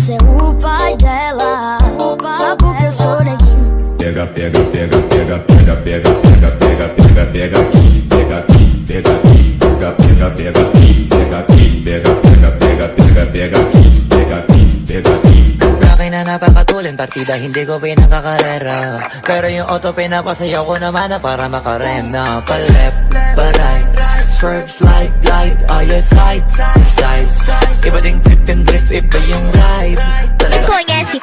você é o pai dela. Só porque eu sou neguinho. Pega, pega, pega, pega, pega, pega, pega, pega, pega, pega aqui, pega aqui, pega aqui, pega, pega, pega aqui, pega aqui, pega, pega, pega, pega, pega aqui, pega aqui, pega aqui. Laki na napapatulin, partida hindi ko pinakakarera. Pero yung auto pinapasayaw ko naman na para makarena. Pa-left, pa-right, swerve, slide, glide, all your side, side. Iba ding trip and drift, iba yung ride. Conhece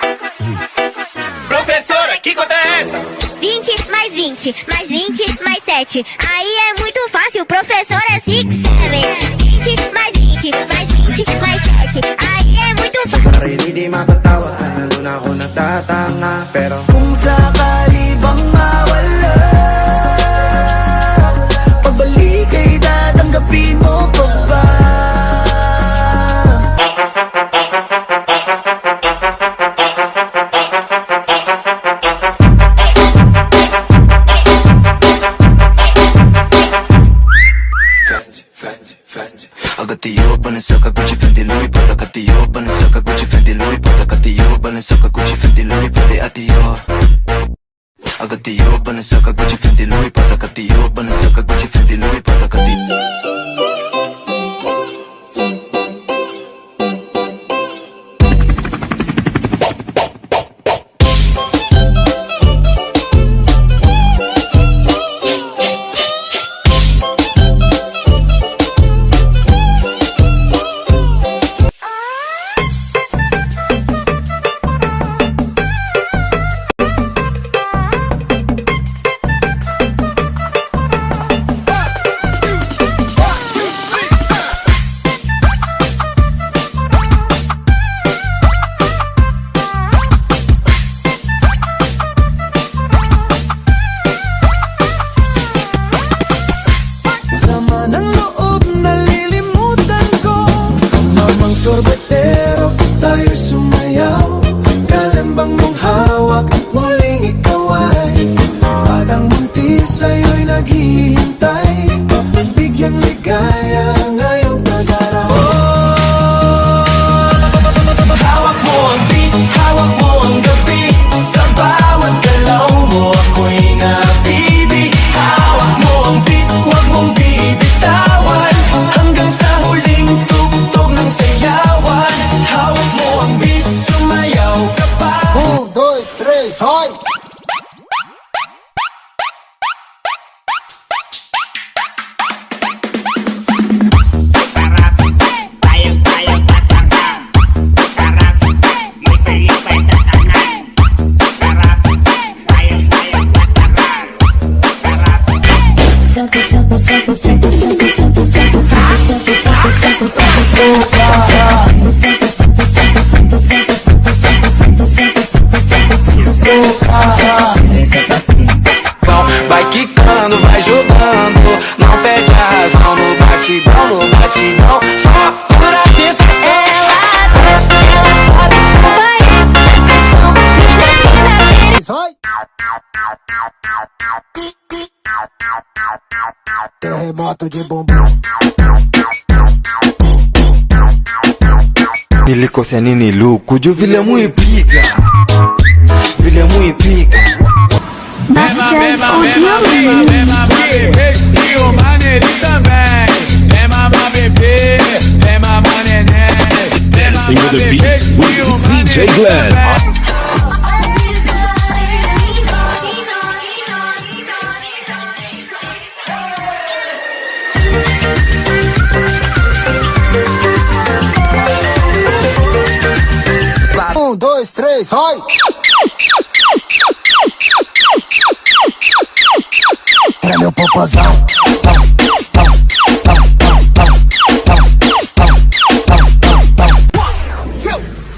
Professora, que conta é essa? 20 mais 20, mais 20 mais 7. Aí é muito fácil, professor é 6, 7. 20 mais 20, mais 20 mais 7. Aí é muito Sa sarili di mapatawa, lalo na ako natatanga. Pero kung sakali bang mawala, pagbalik ay tatanggapin mo pa ba? Agatiyo, Balenciaga, Gucci, Fendi, Louis Prada, Agatiyo, Balenciaga, Gucci, Fendi, Louis Prada, Agatiyo, Balenciaga, Gucci, Fendi, Louis Prada, Atiyo. Agatiyo, Balenciaga, Gucci, Fendi, Louis Prada, Agatiyo, Balenciaga, Gucci, Fendi, Louis Prada, Agatiyo. Sorbetero, tayo sumayaw. Kalambang mong hawak, muling ikaw ay batang buntis sa'yo'y naghihintay. Bigyang ligaya ngayong pag-araw. Hawak mo ang beat, hawak mo ang gabi. Sa bawat galaw mo ako'y napibig. Hawak mo ang beat, huwag mong bibitawan. Hanggang sa huling tugtog ng sayawan. Hawak mo ang beat, sumayaw ka pa. 1, 2, 3, hoy! Sayang-sayang pasangan. Sarap, may palipay tatangan. Sarap, sayang-sayang pasangan. Sarap. Senta, senta, senta, senta, senta, senta, senta, senta, senta, senta, senta, senta, Vai quicando, vai jogando, não perde a razão. No batidão, no batidão, só por tentação. ela desce, ela sobe, vai pressão. Menina, Vai! Terremoto de bumbum. Nilikosa nini lukuju vile muipiga, vile muipiga. Bastard Audio Remix. E o maneirinho também. É mamar bebê, é mamar neném. Dancing with the beat with DJ Glenn. Um, dois, três, vai! Pra meu popozão.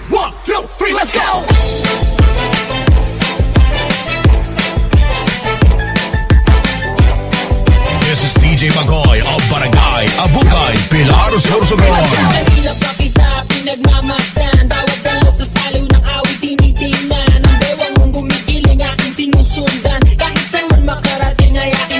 One, two, three, let's go! This is DJ Magoy of Barangay Abukay, Pilar, Sorsogon. Kanina pa kita pinagmamasdan. Bawat dalaw sa saliw ng awit tinitingnan. Ang bewang mong gumigiling aking sinusundan. Kahit saan man makarating ay aking